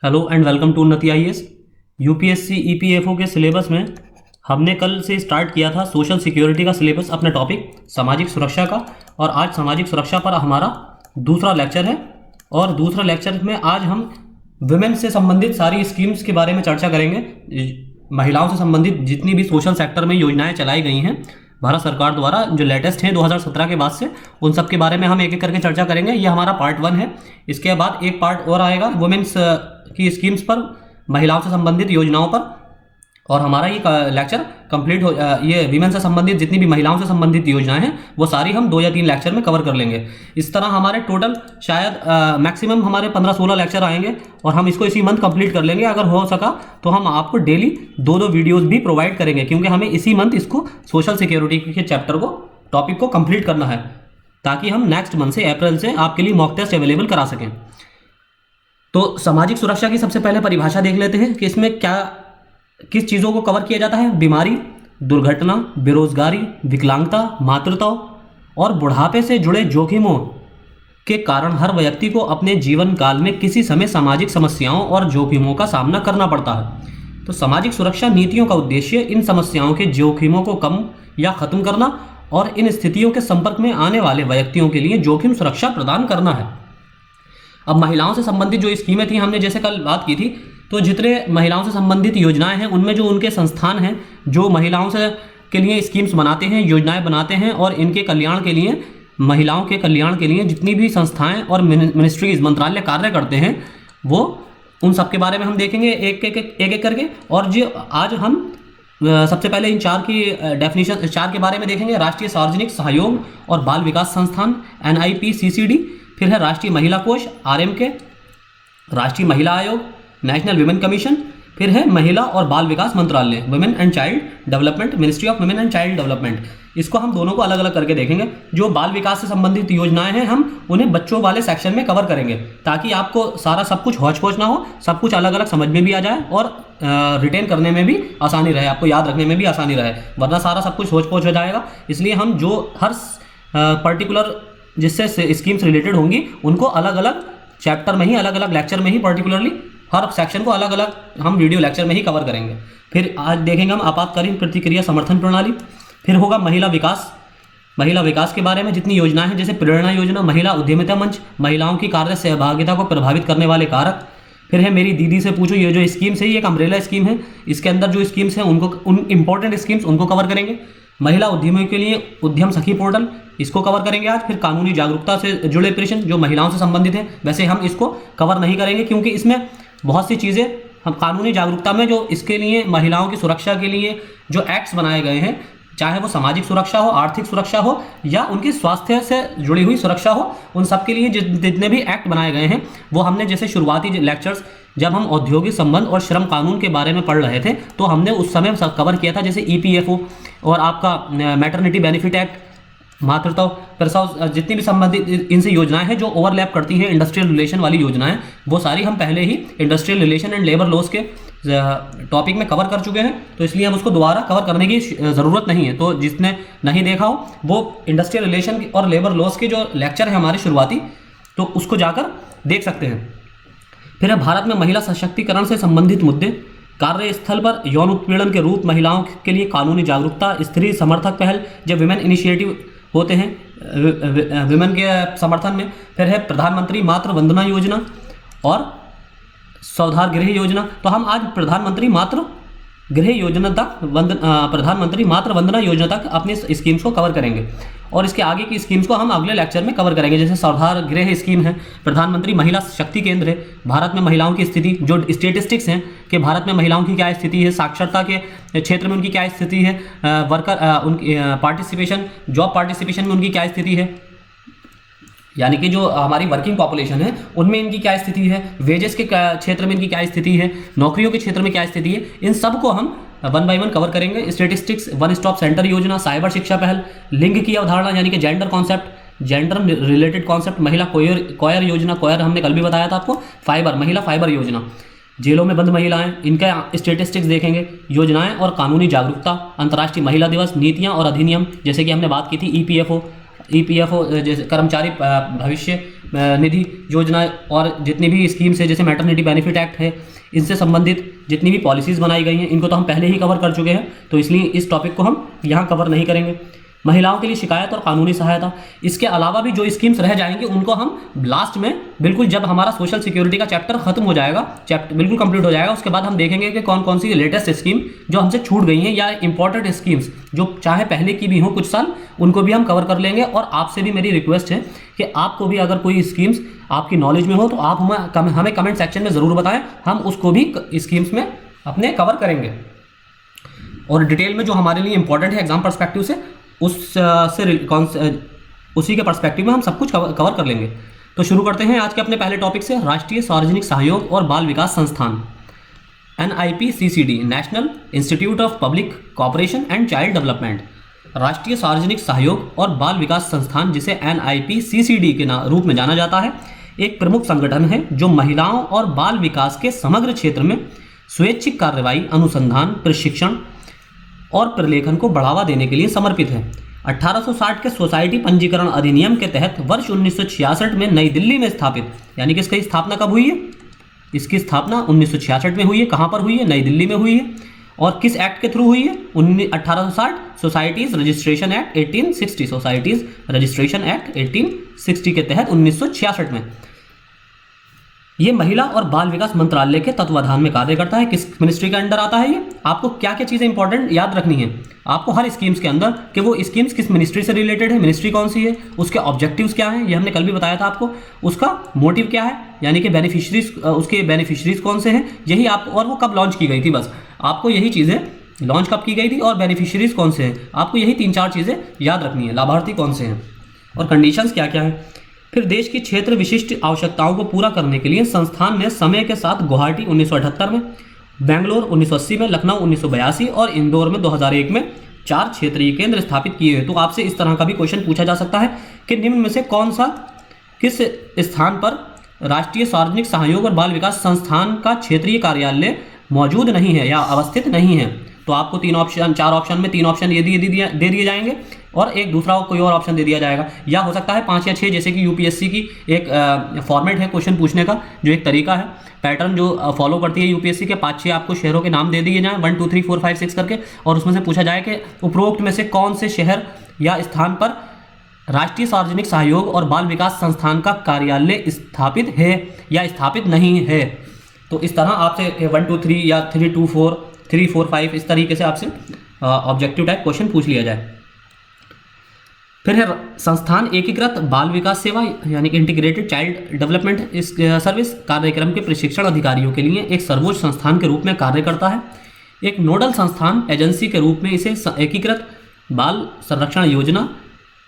Hello and welcome to उन्नति IAS. UPSC EPFO के syllabus में हमने कल से स्टार्ट किया था सोशल सिक्योरिटी का सिलेबस, अपना टॉपिक सामाजिक सुरक्षा का। और आज सामाजिक सुरक्षा पर हमारा दूसरा लेक्चर है। और दूसरा लेक्चर में आज हम वुमेन से संबंधित सारी स्कीम्स के बारे में चर्चा करेंगे। महिलाओं से संबंधित जितनी भी सोशल सेक्टर में योजनाएं चलाई गई हैं भारत सरकार द्वारा, जो लेटेस्ट हैं 2017 के बाद से, उन सब के बारे में हम एक एक करके चर्चा करेंगे। ये हमारा पार्ट 1 है। इसके बाद एक पार्ट और आएगा वुमेन्स की स्कीम्स पर, महिलाओं से संबंधित योजनाओं पर। और हमारा ये लेक्चर कंप्लीट हो ये विमेन से संबंधित जितनी भी महिलाओं से संबंधित योजनाएं हैं वो सारी हम 2 या 3 लेक्चर में कवर कर लेंगे। इस तरह हमारे टोटल शायद मैक्सिमम हमारे 15-16 लेक्चर आएंगे और हम इसको इसी मंथ कंप्लीट कर लेंगे। अगर हो सका तो हम आपको डेली 2-2 वीडियोस भी प्रोवाइड करेंगे, क्योंकि हमें इसी मंथ इसको सोशल सिक्योरिटी के चैप्टर को, टॉपिक को कंप्लीट करना है, ताकि हम नेक्स्ट मंथ से, अप्रैल से आपके लिए मॉक टेस्ट अवेलेबल करा सकें। तो सामाजिक सुरक्षा की सबसे पहले परिभाषा देख लेते हैं कि इसमें किस चीज़ों को कवर किया जाता है। बीमारी, दुर्घटना, बेरोजगारी, विकलांगता, मातृत्व और बुढ़ापे से जुड़े जोखिमों के कारण हर व्यक्ति को अपने जीवन काल में किसी समय सामाजिक समस्याओं और जोखिमों का सामना करना पड़ता है। तो सामाजिक सुरक्षा नीतियों का उद्देश्य इन समस्याओं के जोखिमों को कम या खत्म करना और इन स्थितियों के संपर्क में आने वाले व्यक्तियों के लिए जोखिम सुरक्षा प्रदान करना है। अब महिलाओं से संबंधित जो स्कीमें थी, हमने जैसे कल बात की थी, तो जितने महिलाओं से संबंधित योजनाएं हैं उनमें जो उनके संस्थान हैं जो महिलाओं से के लिए स्कीम्स बनाते हैं, योजनाएं बनाते हैं, और इनके कल्याण के लिए, महिलाओं के कल्याण के लिए जितनी भी संस्थाएं और मिनिस्ट्रीज, मंत्रालय कार्य करते हैं, वो उन सब के बारे में हम देखेंगे एक एक करके। और जो आज हम सबसे पहले इन 4 की डेफिनेशन, 4 के बारे में देखेंगे। राष्ट्रीय सार्वजनिक सहयोग और बाल विकास संस्थान NIPCCD, फिर है राष्ट्रीय महिला कोष RMK, राष्ट्रीय महिला आयोग, नेशनल विमेन कमीशन, फिर है महिला और बाल विकास मंत्रालय, women and child development, ministry of women and child development. इसको हम दोनों को अलग अलग करके देखेंगे। जो बाल विकास से संबंधित योजनाएं हैं हम उन्हें बच्चों वाले सेक्शन में कवर करेंगे, ताकि आपको सारा सब कुछ हौच पौच ना हो, सब कुछ अलग अलग समझ में भी आ जाए और रिटेन करने में भी आसानी रहे, आपको याद रखने में भी आसानी रहे, वरना सारा सब कुछ हौच पौच हो जाएगा। इसलिए हम जो हर पर्टिकुलर जिससे स्कीम्स रिलेटेड होंगी उनको अलग अलग चैप्टर में ही, अलग अलग लेक्चर में ही, पर्टिकुलरली हर सेक्शन को अलग अलग हम वीडियो लेक्चर में ही कवर करेंगे। फिर आज देखेंगे हम आपातकालीन प्रतिक्रिया समर्थन प्रणाली। फिर होगा महिला विकास, महिला विकास के बारे में जितनी योजनाएं हैं, जैसे प्रेरणा योजना, महिला उद्यमिता मंच, महिलाओं की कार्य सहभागिता को प्रभावित करने वाले कारक। फिर है मेरी दीदी से पूछो, ये जो स्कीम्स है ये एक अम्ब्रेला स्कीम है, इसके अंदर जो स्कीम्स हैं उनको, उन इंपॉर्टेंट स्कीम्स उनको कवर करेंगे। महिला उद्यमियों के लिए उद्यम सखी पोर्टल, इसको कवर करेंगे आज। फिर कानूनी जागरूकता से जुड़े प्रश्न जो महिलाओं से संबंधित है, वैसे हम इसको कवर नहीं करेंगे क्योंकि इसमें बहुत सी चीज़ें, हम कानूनी जागरूकता में जो इसके लिए महिलाओं की सुरक्षा के लिए जो एक्ट्स बनाए गए हैं, चाहे वो सामाजिक सुरक्षा हो, आर्थिक सुरक्षा हो, या उनकी स्वास्थ्य से जुड़ी हुई सुरक्षा हो, उन सब के लिए जितने भी एक्ट बनाए गए हैं वो हमने, जैसे शुरुआती लेक्चर्स जब हम औद्योगिक संबंध और श्रम कानून के बारे में पढ़ रहे थे तो हमने उस समय कवर किया था, जैसे EPFO और आपका मैटरनिटी बेनिफिट एक्ट, मातृत्व, प्रसव, जितनी भी संबंधित इनसे योजनाएं हैं जो ओवरलैप करती हैं इंडस्ट्रियल रिलेशन वाली योजनाएं, वो सारी हम पहले ही industrial relation and labour laws के टॉपिक में कवर कर चुके हैं। तो इसलिए हम उसको दोबारा कवर करने की ज़रूरत नहीं है। तो जिसने नहीं देखा हो वो इंडस्ट्रियल रिलेशन और लेबर लॉस के जो लेक्चर है हमारे शुरुआती, तो उसको जाकर देख सकते हैं। फिर है भारत में महिला सशक्तिकरण से संबंधित मुद्दे, कार्यस्थल पर यौन उत्पीड़न के रूप महिलाओं के लिए कानूनी जागरूकता, स्त्री समर्थक पहल, जब विमेन इनिशिएटिव होते हैं विमेन के समर्थन में। फिर है प्रधानमंत्री मातृ वंदना योजना और स्वाधार गृह योजना। तो हम आज प्रधानमंत्री मातृ गृह योजना तक, प्रधानमंत्री मातृ वंदना योजना तक अपनी स्कीम्स को कवर करेंगे, और इसके आगे की स्कीम्स को हम अगले लेक्चर में कवर करेंगे। जैसे स्वाधार गृह स्कीम है, प्रधानमंत्री महिला शक्ति केंद्र है, भारत में महिलाओं की स्थिति, जो स्टेटिस्टिक्स हैं कि भारत में महिलाओं की क्या स्थिति है, साक्षरता के क्षेत्र में उनकी क्या स्थिति है, उनकी पार्टिसिपेशन, जॉब पार्टिसिपेशन में उनकी क्या स्थिति है, यानी कि जो हमारी वर्किंग पॉपुलेशन है उनमें इनकी क्या स्थिति है, वेजेस के क्षेत्र में इनकी क्या स्थिति है, नौकरियों के क्षेत्र में क्या स्थिति है, इन सब को हम 1 बाय 1 कवर करेंगे। स्टेटिस्टिक्स, वन स्टॉप सेंटर योजना, साइबर शिक्षा पहल, लिंग की अवधारणा यानी कि gender concept, gender related concept, महिला कॉयर योजना, कॉयर हमने कल भी बताया था आपको, फाइबर, महिला फाइबर योजना, जेलों में बंद महिलाएं, इनका स्टेटिस्टिक्स देखेंगे, योजनाएं और कानूनी जागरूकता, अंतर्राष्ट्रीय महिला दिवस, नीतियां और अधिनियम, जैसे कि हमने बात की थी EPFO जैसे कर्मचारी भविष्य निधि योजना और जितनी भी स्कीम्स है, जैसे मैटरनिटी बेनिफिट एक्ट है, इनसे संबंधित जितनी भी पॉलिसीज़ बनाई गई हैं, इनको तो हम पहले ही कवर कर चुके हैं, तो इसलिए इस टॉपिक को हम यहाँ कवर नहीं करेंगे। महिलाओं के लिए शिकायत और कानूनी सहायता, इसके अलावा भी जो स्कीम्स रह जाएंगे उनको हम लास्ट में, बिल्कुल जब हमारा सोशल सिक्योरिटी का चैप्टर खत्म हो जाएगा, चैप्टर बिल्कुल कंप्लीट हो जाएगा, उसके बाद हम देखेंगे कि कौन कौन सी लेटेस्ट स्कीम जो हमसे छूट गई हैं या इंपॉर्टेंट स्कीम्स जो चाहे पहले की भी हों कुछ साल, उनको भी हम कवर कर लेंगे। और आपसे भी मेरी रिक्वेस्ट है कि आपको भी अगर कोई स्कीम्स आपकी नॉलेज में हो तो आप हमें कमेंट सेक्शन में ज़रूर बताएं, हम उसको भी स्कीम्स में अपने कवर करेंगे। और डिटेल में जो हमारे लिए इंपॉर्टेंट है एग्जाम पर्सपेक्टिव से, उसी के पर्सपेक्टिव में हम सब कुछ कवर कर लेंगे। तो शुरू करते हैं आज के अपने पहले टॉपिक से, राष्ट्रीय सार्वजनिक सहयोग और बाल विकास संस्थान NIPCCD, national institute of public cooperation and child development. राष्ट्रीय सार्वजनिक सहयोग और बाल विकास संस्थान, जिसे NIPCCD के रूप में जाना जाता है, एक प्रमुख संगठन है जो महिलाओं और बाल विकास के समग्र क्षेत्र में स्वैच्छिक कार्रवाई, अनुसंधान, प्रशिक्षण और प्रलेखन को बढ़ावा देने के लिए समर्पित है। 1860 के सोसाइटी पंजीकरण अधिनियम के तहत वर्ष 1966 में नई दिल्ली में स्थापित, यानी कि इसकी स्थापना कब हुई है? इसकी स्थापना 1966 में हुई है। कहाँ पर हुई है? नई दिल्ली में हुई है। और किस एक्ट के थ्रू हुई है? 1860 societies registration act 1860, societies registration act 1860 के तहत 1966 में। ये महिला और बाल विकास मंत्रालय के तत्वाधान में कार्य करता है। किस मिनिस्ट्री के अंडर आता है ये? आपको क्या क्या चीज़ें इंपॉर्टेंट याद रखनी है आपको हर स्कीम्स के अंदर, कि वो स्कीम्स किस मिनिस्ट्री से रिलेटेड है, मिनिस्ट्री कौन सी है, उसके ऑब्जेक्टिव्स क्या हैं, ये हमने कल भी बताया था आपको, उसका मोटिव क्या है, यानी कि बेनिफिशरीज, उसके बेनिफिशरीज कौन से हैं, यही आप, और वो कब लॉन्च की गई थी, बस आपको यही चीज़ें, लॉन्च कब की गई थी और बेनिफिशरीज कौन से हैं, आपको यही 3-4 चीज़ें याद रखनी है। लाभार्थी कौन से हैं और कंडीशंस क्या क्या हैं। फिर देश की क्षेत्र विशिष्ट आवश्यकताओं को पूरा करने के लिए संस्थान ने समय के साथ गुवाहाटी 1978 में, बेंगलोर 1980 में, लखनऊ 1982 और इंदौर में 2001 में 4 क्षेत्रीय केंद्र स्थापित किए हैं। तो आपसे इस तरह का भी क्वेश्चन पूछा जा सकता है कि निम्न में से कौन सा, किस स्थान पर राष्ट्रीय सार्वजनिक सहयोग और बाल विकास संस्थान का क्षेत्रीय कार्यालय मौजूद नहीं है या अवस्थित नहीं है। तो आपको 4 ऑप्शन में 3 ऑप्शन दे दिए जाएंगे और एक दूसरा कोई और ऑप्शन दे दिया जाएगा, या हो सकता है 5 या 6, जैसे कि यूपीएससी की एक फॉर्मेट है क्वेश्चन पूछने का, जो एक तरीका है, पैटर्न जो फॉलो करती है यूपीएससी के, 5-6 आपको शहरों के नाम दे दिए जाएं 1 2 3 4 5 6 करके, और उसमें से पूछा जाए कि उपरोक्त में से कौन से शहर या स्थान पर राष्ट्रीय सार्वजनिक सहयोग और बाल विकास संस्थान का कार्यालय स्थापित है या स्थापित नहीं है। तो इस तरह आपसे 1 2 3 या 3 2 4 3 4 5 इस तरीके से आपसे ऑब्जेक्टिव टाइप क्वेश्चन पूछ लिया जाए। फिर है संस्थान एकीकृत बाल विकास सेवा, यानी कि इंटीग्रेटेड चाइल्ड डेवलपमेंट सर्विस कार्यक्रम के प्रशिक्षण अधिकारियों के लिए एक सर्वोच्च संस्थान के रूप में कार्य करता है। एक नोडल संस्थान एजेंसी के रूप में इसे एकीकृत बाल संरक्षण योजना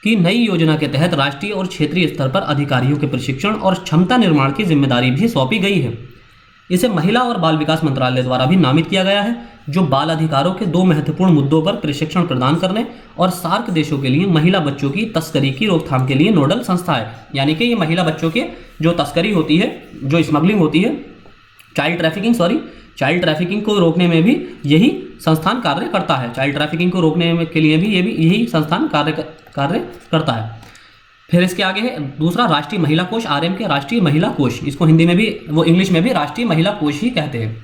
की नई योजना के तहत राष्ट्रीय और क्षेत्रीय स्तर पर अधिकारियों के प्रशिक्षण और क्षमता निर्माण की जिम्मेदारी भी सौंपी गई है। इसे महिला और बाल विकास मंत्रालय द्वारा भी नामित किया गया है, जो बाल अधिकारों के 2 महत्वपूर्ण मुद्दों पर प्रशिक्षण प्रदान करने और सार्क देशों के लिए महिला बच्चों की तस्करी की रोकथाम के लिए नोडल संस्था है। यानी कि ये महिला बच्चों के जो तस्करी होती है, जो स्मगलिंग होती है, चाइल्ड ट्रैफिकिंग को रोकने में भी यही संस्थान कार्य करता है। चाइल्ड ट्रैफिकिंग को रोकने के लिए भी यही संस्थान कार्य करता है। फिर इसके आगे है दूसरा, राष्ट्रीय महिला कोष, RM के राष्ट्रीय महिला कोष, इसको हिंदी में भी, वो इंग्लिश में भी राष्ट्रीय महिला कोष ही कहते हैं।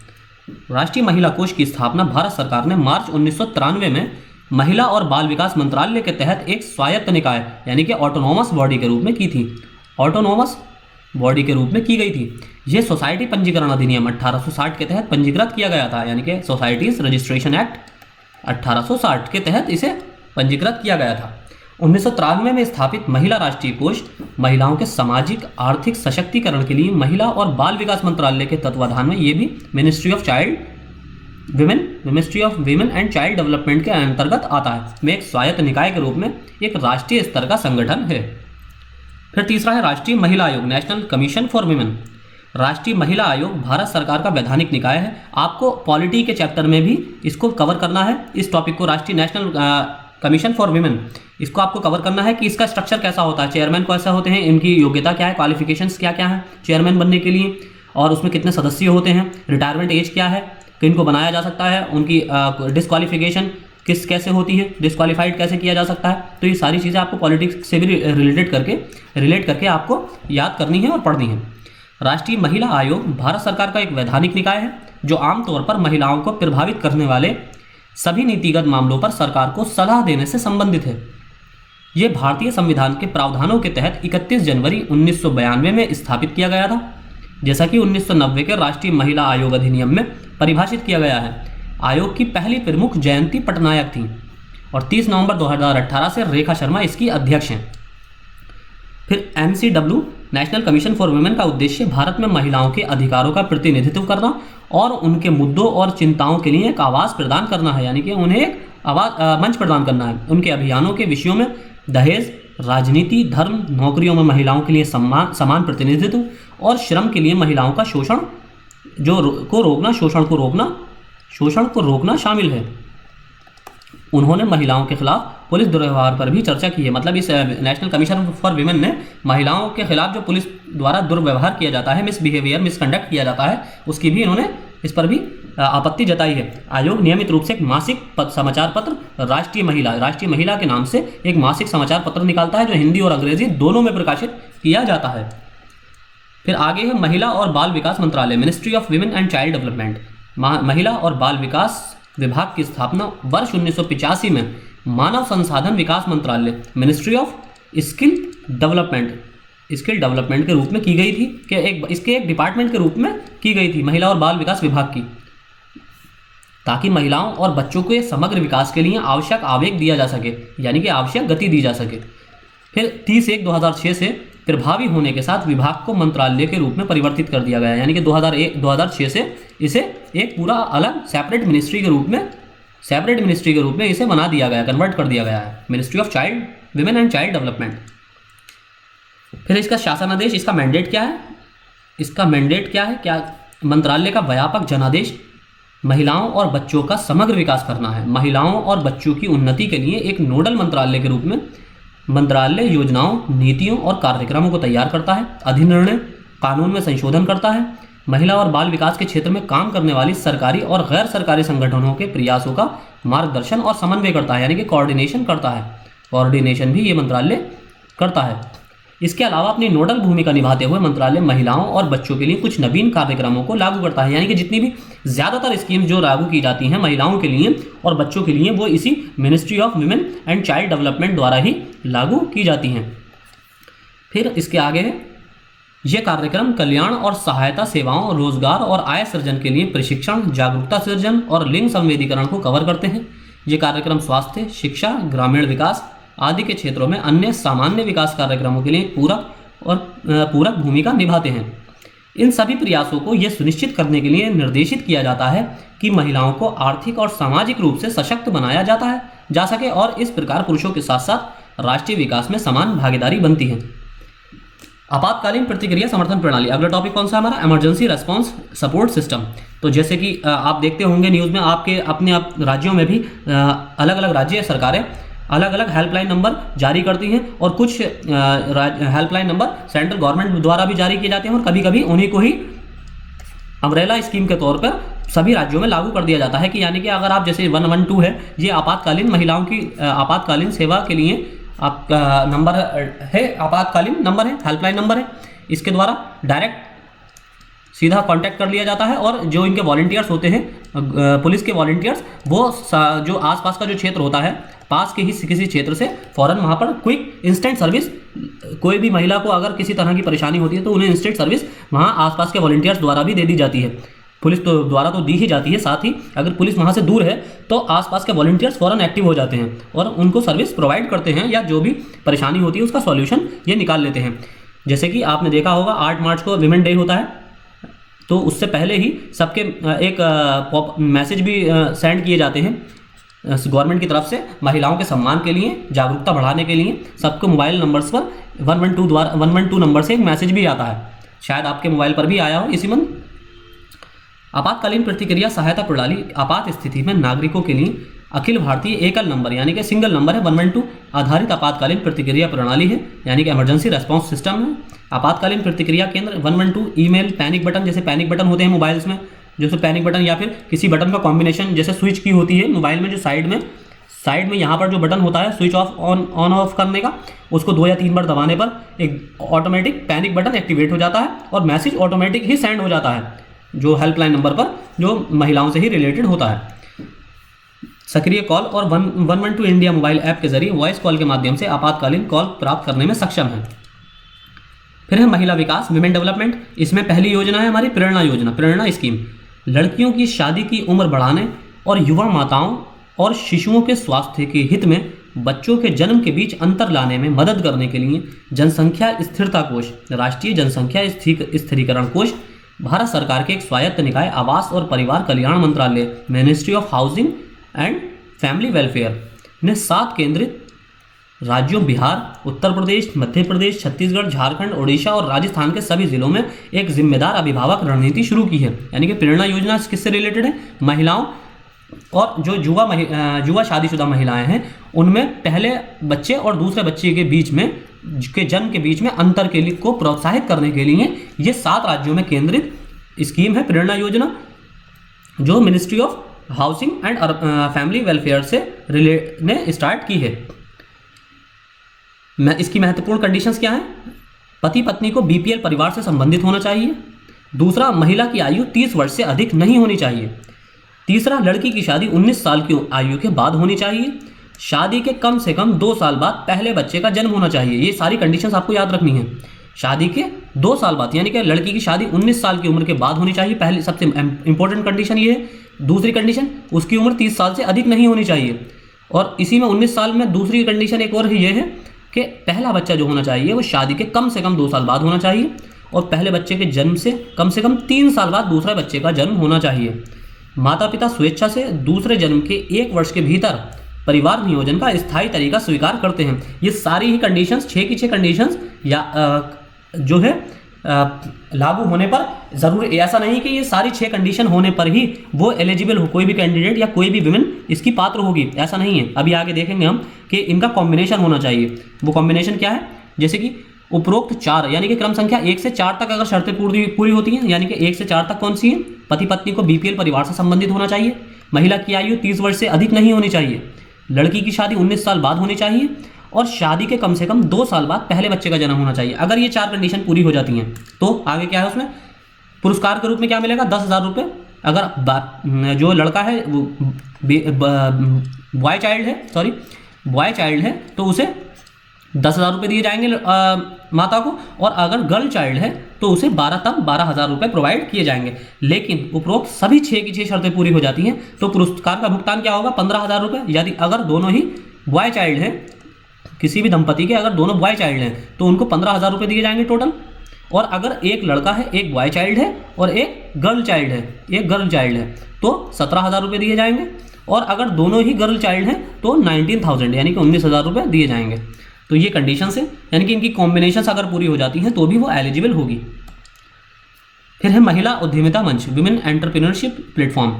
राष्ट्रीय महिला कोष की स्थापना भारत सरकार ने मार्च 1993 में महिला और बाल विकास मंत्रालय के तहत एक स्वायत्त निकाय, यानी कि ऑटोनोमस बॉडी के रूप में की थी, ऑटोनोमस बॉडी के रूप में की गई थी। यह सोसाइटी पंजीकरण अधिनियम 1860 के तहत पंजीकृत किया गया था, यानी कि सोसाइटीज रजिस्ट्रेशन एक्ट 1860 के तहत इसे पंजीकृत किया गया था। 1993 में स्थापित महिला राष्ट्रीय कोष महिलाओं के सामाजिक आर्थिक सशक्तिकरण के लिए महिला और बाल विकास मंत्रालय के तत्वाधान में, ये भी ministry of women and child development के अंतर्गत आता है, में एक स्वायत्त निकाय के रूप में एक राष्ट्रीय स्तर का संगठन है। फिर तीसरा है राष्ट्रीय महिला आयोग, नेशनल कमीशन फॉर विमेन। राष्ट्रीय महिला आयोग भारत सरकार का वैधानिक निकाय है। आपको पॉलिटी के चैप्टर में भी इसको कवर करना है, इस टॉपिक को, राष्ट्रीय नेशनल कमीशन फॉर विमेन, इसको आपको कवर करना है कि इसका स्ट्रक्चर कैसा होता है, चेयरमैन कैसा होते हैं, इनकी योग्यता क्या है, क्वालिफिकेशंस क्या क्या है चेयरमैन बनने के लिए, और उसमें कितने सदस्य होते हैं, रिटायरमेंट एज क्या है, किनको बनाया जा सकता है, उनकी डिस्क्वालिफिकेशन कैसे होती है, डिस्क्वालीफाइड कैसे किया जा सकता है। तो ये सारी चीज़ें आपको पॉलिटिक्स से भी रिलेट करके आपको याद करनी है और पढ़नी है। राष्ट्रीय महिला आयोग भारत सरकार का एक वैधानिक निकाय है जो आमतौर पर महिलाओं को प्रभावित करने वाले सभी नीतिगत मामलों पर सरकार को सलाह देने से संबंधित है। ये भारतीय संविधान के प्रावधानों के तहत 31 जनवरी 1992 में स्थापित किया गया था, जैसा कि 1990 के राष्ट्रीय महिला आयोग अधिनियम में परिभाषित किया गया है। आयोग की पहली प्रमुख जयंती पटनायक थी और 30 नवंबर 2018 से रेखा शर्मा इसकी अध्यक्ष हैं। फिर NCW national commission for women का उद्देश्य भारत में महिलाओं के अधिकारों का प्रतिनिधित्व करना और उनके मुद्दों और चिंताओं के लिए एक आवाज़ प्रदान करना है, यानी कि उन्हें एक मंच प्रदान करना है। उनके अभियानों के विषयों में दहेज, राजनीति, धर्म, नौकरियों में महिलाओं के लिए समान प्रतिनिधित्व और श्रम के लिए महिलाओं का शोषण को रोकना शामिल है। उन्होंने महिलाओं के खिलाफ पुलिस दुर्व्यवहार पर भी चर्चा की है। मतलब इस नेशनल कमीशन फॉर विमेन ने महिलाओं के खिलाफ जो पुलिस द्वारा दुर्व्यवहार किया जाता है, मिसकंडक्ट किया जाता है, उसकी भी इन्होंने इस पर भी आपत्ति जताई है। आयोग नियमित रूप से एक मासिक समाचार पत्र राष्ट्रीय महिला के नाम से एक मासिक समाचार पत्र निकालता है जो हिंदी और अंग्रेजी दोनों में प्रकाशित किया जाता है। फिर आगे है महिला और बाल विकास मंत्रालय, ministry of women and child development. महिला और बाल विकास विभाग की स्थापना वर्ष 1985 में मानव संसाधन विकास मंत्रालय, मिनिस्ट्री ऑफ स्किल डेवलपमेंट के रूप में की गई थी, कि इसके एक डिपार्टमेंट के रूप में की गई थी महिला और बाल विकास विभाग की, ताकि महिलाओं और बच्चों के समग्र विकास के लिए आवश्यक आवेग दिया जा सके, यानी कि आवश्यक गति दी जा सके। फिर 30/1/2006 से प्रभावी होने के साथ विभाग को मंत्रालय के रूप में परिवर्तित कर दिया गया, यानी कि 2006 से इसे एक पूरा अलग सेपरेट मिनिस्ट्री के रूप में इसे बना दिया गया, कन्वर्ट कर दिया गया है, ministry of women and child development. फिर इसका शासनादेश, इसका मैंडेट क्या है? क्या मंत्रालय का व्यापक जनादेश महिलाओं और बच्चों का समग्र विकास करना है। महिलाओं और बच्चों की उन्नति के लिए एक नोडल मंत्रालय के रूप में मंत्रालय योजनाओं, नीतियों और कार्यक्रमों को तैयार करता है, अधिनिर्णय कानून में संशोधन करता है, महिला और बाल विकास के क्षेत्र में काम करने वाली सरकारी और गैर सरकारी संगठनों के प्रयासों का मार्गदर्शन और समन्वय करता है, यानी कि कोऑर्डिनेशन भी ये मंत्रालय करता है। इसके अलावा अपनी नोडल भूमिका निभाते हुए मंत्रालय महिलाओं और बच्चों के लिए कुछ नवीन कार्यक्रमों को लागू करता है, यानी कि जितनी भी ज़्यादातर स्कीम जो लागू की जाती हैं महिलाओं के लिए और बच्चों के लिए, वो इसी ministry of women and child development द्वारा ही लागू की जाती हैं। फिर इसके आगे है, ये कार्यक्रम कल्याण और सहायता सेवाओं, रोजगार और आय सृजन के लिए प्रशिक्षण, जागरूकता सृजन और लिंग संवेदीकरण को कवर करते हैं। ये कार्यक्रम स्वास्थ्य, शिक्षा, ग्रामीण विकास आदि के क्षेत्रों में अन्य सामान्य विकास कार्यक्रमों के लिए पूरक भूमिका निभाते हैं। इन सभी प्रयासों को यह सुनिश्चित करने के लिए निर्देशित किया जाता है कि महिलाओं को आर्थिक और सामाजिक रूप से सशक्त बनाया जा सके और इस प्रकार पुरुषों के साथ साथ राष्ट्रीय विकास में समान भागीदारी बनती है। आपातकालीन प्रतिक्रिया समर्थन प्रणाली, अगला टॉपिक कौन सा हमारा? Emergency response support system. तो जैसे कि आप देखते होंगे न्यूज़ में, आपके अपने राज्यों में भी अलग अलग राज्य सरकारें अलग अलग हेल्पलाइन नंबर जारी करती हैं और कुछ हेल्पलाइन नंबर सेंट्रल गवर्नमेंट द्वारा भी जारी किए जाते हैं और कभी कभी उन्हीं को ही अम्ब्रेला स्कीम के तौर पर सभी राज्यों में लागू कर दिया जाता है, कि यानी कि अगर आप जैसे 112 है, ये आपातकालीन महिलाओं की आपातकालीन सेवा के लिए आपका नंबर है, आपातकालीन नंबर है, हेल्पलाइन नंबर है, इसके द्वारा डायरेक्ट सीधा कांटेक्ट कर लिया जाता है और जो इनके वॉलंटियर्स होते हैं, पुलिस के वॉलंटियर्स, वो जो आसपास का जो क्षेत्र होता है, पास के ही किसी क्षेत्र से फ़ौरन वहाँ पर क्विक इंस्टेंट सर्विस, कोई भी महिला को अगर किसी तरह की परेशानी होती है तो उन्हें इंस्टेंट सर्विस वहाँ आसपास के वॉलंटियर्स द्वारा भी दे दी जाती है। पुलिस द्वारा तो दी ही जाती है, साथ ही अगर पुलिस वहाँ से दूर है तो आसपास के वॉलंटियर्स फ़ौरन एक्टिव हो जाते हैं और उनको सर्विस प्रोवाइड करते हैं, या जो भी परेशानी होती है उसका सॉल्यूशन ये निकाल लेते हैं। जैसे कि आपने देखा होगा 8 मार्च को विमेन डे होता है, तो उससे पहले ही सबके एक मैसेज भी सेंड किए जाते हैं गवर्नमेंट की तरफ से महिलाओं के सम्मान के लिए, जागरूकता बढ़ाने के लिए। सबको मोबाइल नंबर्स पर 112 नंबर से एक मैसेज भी आता है, शायद आपके मोबाइल पर भी आया हो इसी मंथ। आपातकालीन प्रतिक्रिया सहायता प्रणाली आपात स्थिति में नागरिकों के लिए अखिल भारतीय एकल नंबर यानी कि सिंगल नंबर है, 112 आधारित आपातकालीन प्रतिक्रिया प्रणाली है, यानी कि इमरजेंसी रेस्पॉन्स सिस्टम है। आपातकालीन प्रतिक्रिया केंद्र 112 ईमेल, पैनिक बटन, जैसे पैनिक बटन होते हैं मोबाइल्स में, जैसे पैनिक बटन या फिर किसी बटन का कॉम्बिनेशन, जैसे स्विच की होती है मोबाइल में जो साइड में साइड में यहाँ पर जो बटन होता है स्विच ऑफ ऑन ऑफ करने का, उसको 2 या 3 बार दबाने पर एक ऑटोमेटिक पैनिक बटन एक्टिवेट हो जाता है और मैसेज ऑटोमेटिक ही सेंड हो जाता है जो हेल्पलाइन नंबर पर जो महिलाओं से ही रिलेटेड होता है। सक्रिय कॉल और 112 इंडिया मोबाइल ऐप के जरिए वॉइस कॉल के माध्यम से आपातकालीन कॉल प्राप्त करने में सक्षम है। फिर है महिला विकास, विमेन डेवलपमेंट। इसमें पहली योजना है हमारी प्रेरणा योजना, प्रेरणा स्कीम। लड़कियों की शादी की उम्र बढ़ाने और युवा माताओं और शिशुओं के स्वास्थ्य के हित में बच्चों के जन्म के बीच अंतर लाने में मदद करने के लिए जनसंख्या स्थिरता कोष, राष्ट्रीय जनसंख्या स्थिरीकरण कोष, भारत सरकार के एक स्वायत्त निकाय आवास और परिवार कल्याण मंत्रालय, ministry of housing and family welfare ने 7 केंद्रित राज्यों बिहार, उत्तर प्रदेश, मध्य प्रदेश, छत्तीसगढ़, झारखंड, ओडिशा और राजस्थान के सभी जिलों में एक जिम्मेदार अभिभावक रणनीति शुरू की है। यानी कि प्रेरणा योजना किससे रिलेटेड है? महिलाओं और जो युवा शादीशुदा महिलाएं हैं उनमें पहले बच्चे और दूसरे बच्चे के बीच में के जन्म के बीच में अंतर के लिए को प्रोत्साहित करने के लिए ये 7 राज्यों में केंद्रित स्कीम है प्रेरणा योजना, जो ministry of housing and family welfare से ने स्टार्ट की है। इसकी महत्वपूर्ण कंडीशंस क्या हैं? पति पत्नी को बीपीएल परिवार से संबंधित होना चाहिए। दूसरा, महिला की आयु 30 वर्ष से अधिक नहीं होनी चाहिए। तीसरा, लड़की की शादी 19 साल की आयु के बाद होनी चाहिए। शादी के कम से कम 2 साल बाद पहले बच्चे का जन्म होना चाहिए। ये सारी कंडीशंस आपको याद रखनी है। शादी के 2 साल बाद, यानी कि लड़की की शादी 19 साल की उम्र के बाद होनी चाहिए, पहले सबसे इंपॉर्टेंट कंडीशन ये है। दूसरी कंडीशन, उसकी उम्र 30 साल से अधिक नहीं होनी चाहिए। और इसी में 19 साल में दूसरी कंडीशन एक और ये है कि पहला बच्चा जो होना चाहिए वो शादी के कम से कम 2 साल बाद होना चाहिए और पहले बच्चे के जन्म से कम 3 साल बाद दूसरे बच्चे का जन्म होना चाहिए। माता पिता स्वेच्छा से दूसरे जन्म के 1 वर्ष के भीतर परिवार नियोजन का स्थायी तरीका स्वीकार करते हैं। ये सारी ही कंडीशंस, 6 की 6 कंडीशंस या जो है लागू होने पर जरूरी, ऐसा नहीं कि ये सारी 6 कंडीशन होने पर ही वो एलिजिबल हो, कोई भी कैंडिडेट या कोई भी विमेन इसकी पात्र होगी, ऐसा नहीं है। अभी आगे देखेंगे हम कि इनका कॉम्बिनेशन होना चाहिए। वो कॉम्बिनेशन क्या है? जैसे कि उपरोक्त 4 यानी कि क्रम संख्या 1 से 4 तक अगर शर्तें पूरी होती हैं, यानी कि 1 से 4 तक कौन सी है? पति पत्नी को बीपीएल परिवार से संबंधित होना चाहिए, महिला की आयु 30 वर्ष से अधिक नहीं होनी चाहिए, लड़की की शादी 19 साल बाद होनी चाहिए और शादी के कम से कम 2 साल बाद पहले बच्चे का जन्म होना चाहिए। अगर ये 4 कंडीशन पूरी हो जाती हैं तो आगे क्या है उसमें पुरस्कार के रूप में क्या मिलेगा? 10,000 रुपये। अगर जो लड़का है वो बॉय चाइल्ड है तो उसे 10,000 रुपये दिए जाएंगे माता को, और अगर गर्ल चाइल्ड है तो उसे 12,000 रुपये प्रोवाइड किए जाएंगे। लेकिन उपरोक्त सभी 6 की 6 शर्तें पूरी हो जाती हैं तो पुरस्कार का भुगतान क्या होगा? 15,000 रुपये। यदि अगर दोनों ही बॉय चाइल्ड हैं, किसी भी दंपति के अगर दोनों बॉय चाइल्ड हैं तो उनको 15,000 रुपये दिए जाएंगे टोटल। और अगर एक लड़का है, एक बॉय चाइल्ड है और एक गर्ल चाइल्ड है तो 17,000 रुपये दिए जाएंगे। और अगर दोनों ही गर्ल चाइल्ड हैं तो 19,000 यानी कि 19,000 रुपये दिए जाएंगे। तो ये कंडीशन है, यानी कि इनकी कॉम्बिनेशन अगर पूरी हो जाती हैं तो भी वो एलिजिबल होगी। फिर है महिला उद्यमिता मंच, विमेन एंटरप्रेन्योरशिप प्लेटफॉर्म।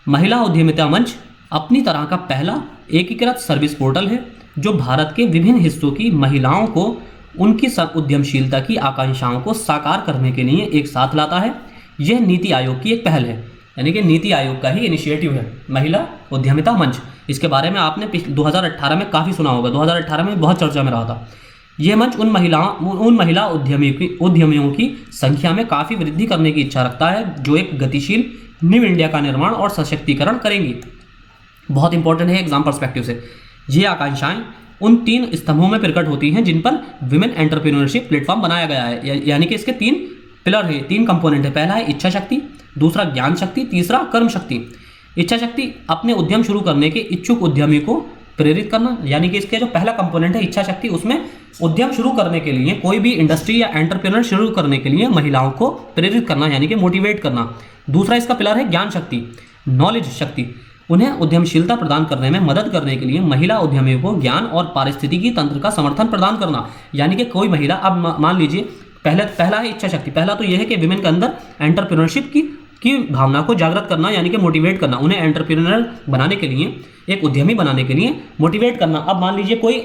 महिला उद्यमिता मंच अपनी तरह का पहला एकीकृत सर्विस पोर्टल है जो भारत के विभिन्न हिस्सों की महिलाओं को उनकी उद्यमशीलता की आकांक्षाओं को साकार करने के लिए एक साथ लाता है। यह नीति आयोग की एक पहल है, यानी कि नीति आयोग का ही इनिशिएटिव है महिला उद्यमिता मंच। इसके बारे में आपने 2018 में काफ़ी सुना होगा, 2018 में बहुत चर्चा में रहा था। यह मंच उन महिला उद्यमियों की संख्या में काफ़ी वृद्धि करने की इच्छा रखता है जो एक गतिशील न्यू इंडिया का निर्माण और सशक्तिकरण करेंगी। बहुत इंपॉर्टेंट है एग्जाम पर्सपेक्टिव से। ये आकांक्षाएं उन 3 स्तंभों में प्रकट होती हैं जिन पर विमेन एंटरप्रेन्योरशिप प्लेटफॉर्म बनाया गया है, यानी कि इसके 3 पिलर है, 3 कंपोनेंट है। पहला है इच्छा शक्ति, दूसरा ज्ञान शक्ति, तीसरा कर्म शक्ति। इच्छा शक्ति अपने उद्यम शुरू करने के इच्छुक उद्यमी को प्रेरित करना, यानी कि इसके जो पहला कंपोनेंट है इच्छा शक्ति, उसमें उद्यम शुरू करने के लिए, कोई भी इंडस्ट्री या एंटरप्रेन्योर शुरू करने के लिए महिलाओं को प्रेरित करना, यानी कि मोटिवेट करना। दूसरा इसका पिलर है ज्ञान शक्ति, नॉलेज शक्ति। उन्हें उद्यमशीलता प्रदान करने में मदद करने के लिए महिला उद्यमियों को ज्ञान और पारिस्थितिकी तंत्र का समर्थन प्रदान करना, यानी कि कोई महिला, अब मान लीजिए पहला है इच्छा शक्ति। पहला तो यह है कि विमेन के अंदर एंटरप्रेन्योरशिप की भावना को जागृत करना, यानी कि मोटिवेट करना, उन्हें एंटरप्रेन्योर बनाने के लिए, एक उद्यमी बनाने के लिए मोटिवेट करना। अब मान लीजिए कोई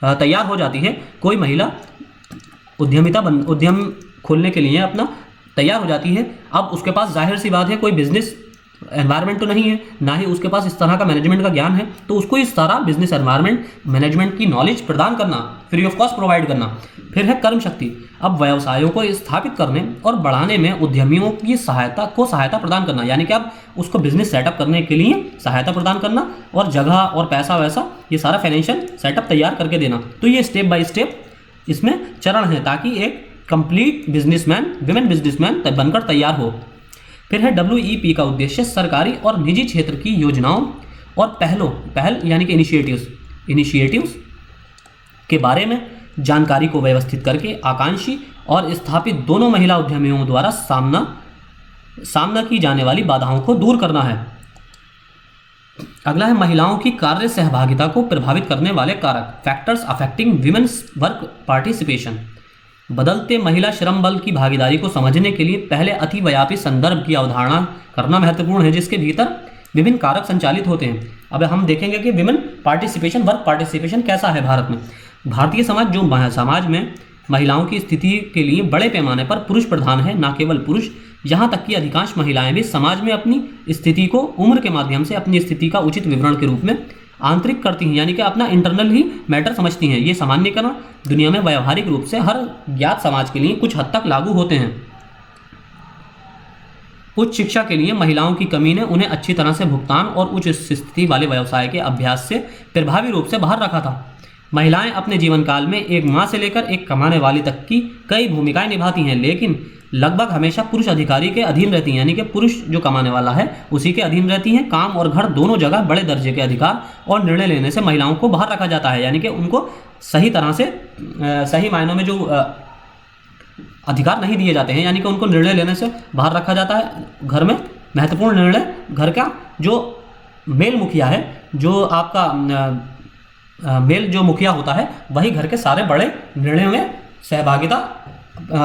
तैयार हो जाती है, कोई महिला उद्यम खोलने के लिए अपना तैयार हो जाती है। अब उसके पास जाहिर सी बात है कोई बिजनेस एनवायरनमेंट तो नहीं है, ना ही उसके पास इस तरह का मैनेजमेंट का ज्ञान है, तो उसको इस तरह बिजनेस एनवायरनमेंट मैनेजमेंट की नॉलेज प्रदान करना, फ्री ऑफ कॉस्ट प्रोवाइड करना। फिर है कर्म शक्ति। अब व्यवसायों को स्थापित करने और बढ़ाने में उद्यमियों की सहायता प्रदान करना, यानी कि अब उसको बिजनेस सेटअप करने के लिए सहायता प्रदान करना और जगह और पैसा वैसा ये सारा फाइनेंशियल सेटअप तैयार करके देना। तो ये स्टेप बाय स्टेप इसमें चरण है, ताकि एक कंप्लीट बिजनेसमैन, विमेन बिजनेसमैन बनकर तैयार हो। फिर है WEP का उद्देश्य सरकारी और निजी क्षेत्र की योजनाओं और पहल यानी कि इनिशिएटिव्स के बारे में जानकारी को व्यवस्थित करके आकांक्षी और स्थापित दोनों महिला उद्यमियों द्वारा सामना की जाने वाली बाधाओं को दूर करना है। अगला है महिलाओं की कार्य सहभागिता को प्रभावित करने वाले कारक, factors affecting women's work participation. बदलते महिला श्रम बल की भागीदारी को समझने के लिए पहले अतिव्यापी संदर्भ की अवधारणा करना महत्वपूर्ण है, जिसके भीतर विभिन्न कारक संचालित होते हैं। अब हम देखेंगे कि विमेन पार्टिसिपेशन, वर्क पार्टिसिपेशन कैसा है भारत में। भारतीय समाज में महिलाओं की स्थिति के लिए बड़े पैमाने पर पुरुष प्रधान है, ना केवल पुरुष, यहाँ तक कि अधिकांश महिलाएं भी समाज में अपनी स्थिति को उम्र के माध्यम से अपनी स्थिति का उचित विवरण के रूप में आंतरिक करती हैं, यानी कि अपना इंटरनल ही मैटर समझती हैं। ये सामान्यकरण दुनिया में व्यावहारिक रूप से हर ज्ञात समाज के लिए कुछ हद तक लागू होते हैं। उच्च शिक्षा के लिए महिलाओं की कमी ने उन्हें अच्छी तरह से भुगतान और उच्च स्थिति वाले व्यवसाय के अभ्यास से प्रभावी रूप से बाहर रखा था। महिलाएं अपने जीवन काल में एक माँ से लेकर एक कमाने वाली तक की कई भूमिकाएं निभाती हैं, लेकिन लगभग हमेशा पुरुष अधिकारी के अधीन रहती हैं, यानी कि पुरुष जो कमाने वाला है उसी के अधीन रहती हैं। काम और घर दोनों जगह बड़े दर्जे के अधिकार और निर्णय लेने से महिलाओं को बाहर रखा जाता है, यानी कि उनको सही तरह से सही मायनों में जो अधिकार नहीं दिए जाते हैं, यानी कि उनको निर्णय लेने से बाहर रखा जाता है। घर में महत्वपूर्ण निर्णय घर का जो मेल मुखिया है, जो आपका मेल जो मुखिया होता है, वही घर के सारे बड़े निर्णयों में सहभागिता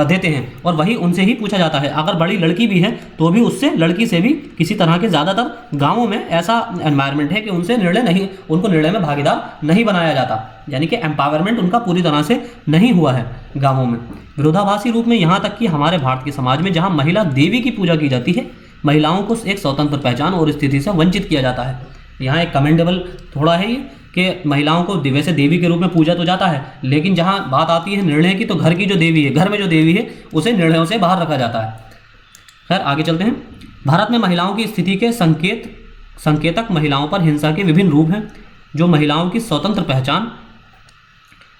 देते हैं और वही उनसे ही पूछा जाता है। अगर बड़ी लड़की भी है तो भी उससे, लड़की से भी किसी तरह के, ज़्यादातर गांवों में ऐसा एनवायरनमेंट है कि उनको निर्णय में भागीदार नहीं बनाया जाता, यानी कि एम्पावरमेंट उनका पूरी तरह से नहीं हुआ है गाँवों में। विरोधाभासी रूप में यहाँ तक कि हमारे भारत के समाज में जहाँ महिला देवी की पूजा की जाती है, महिलाओं को एक स्वतंत्र पहचान और स्थिति से वंचित किया जाता है। यहाँ एक कमेंडेबल थोड़ा है ये कि महिलाओं को वैसे देवी के रूप में पूजा तो जाता है, लेकिन जहाँ बात आती है निर्णय की, तो घर की जो देवी है, घर में जो देवी है, उसे निर्णयों से बाहर रखा जाता है। खैर आगे चलते हैं। भारत में महिलाओं की स्थिति के संकेतक महिलाओं पर हिंसा के विभिन्न रूप हैं, जो महिलाओं की स्वतंत्र पहचान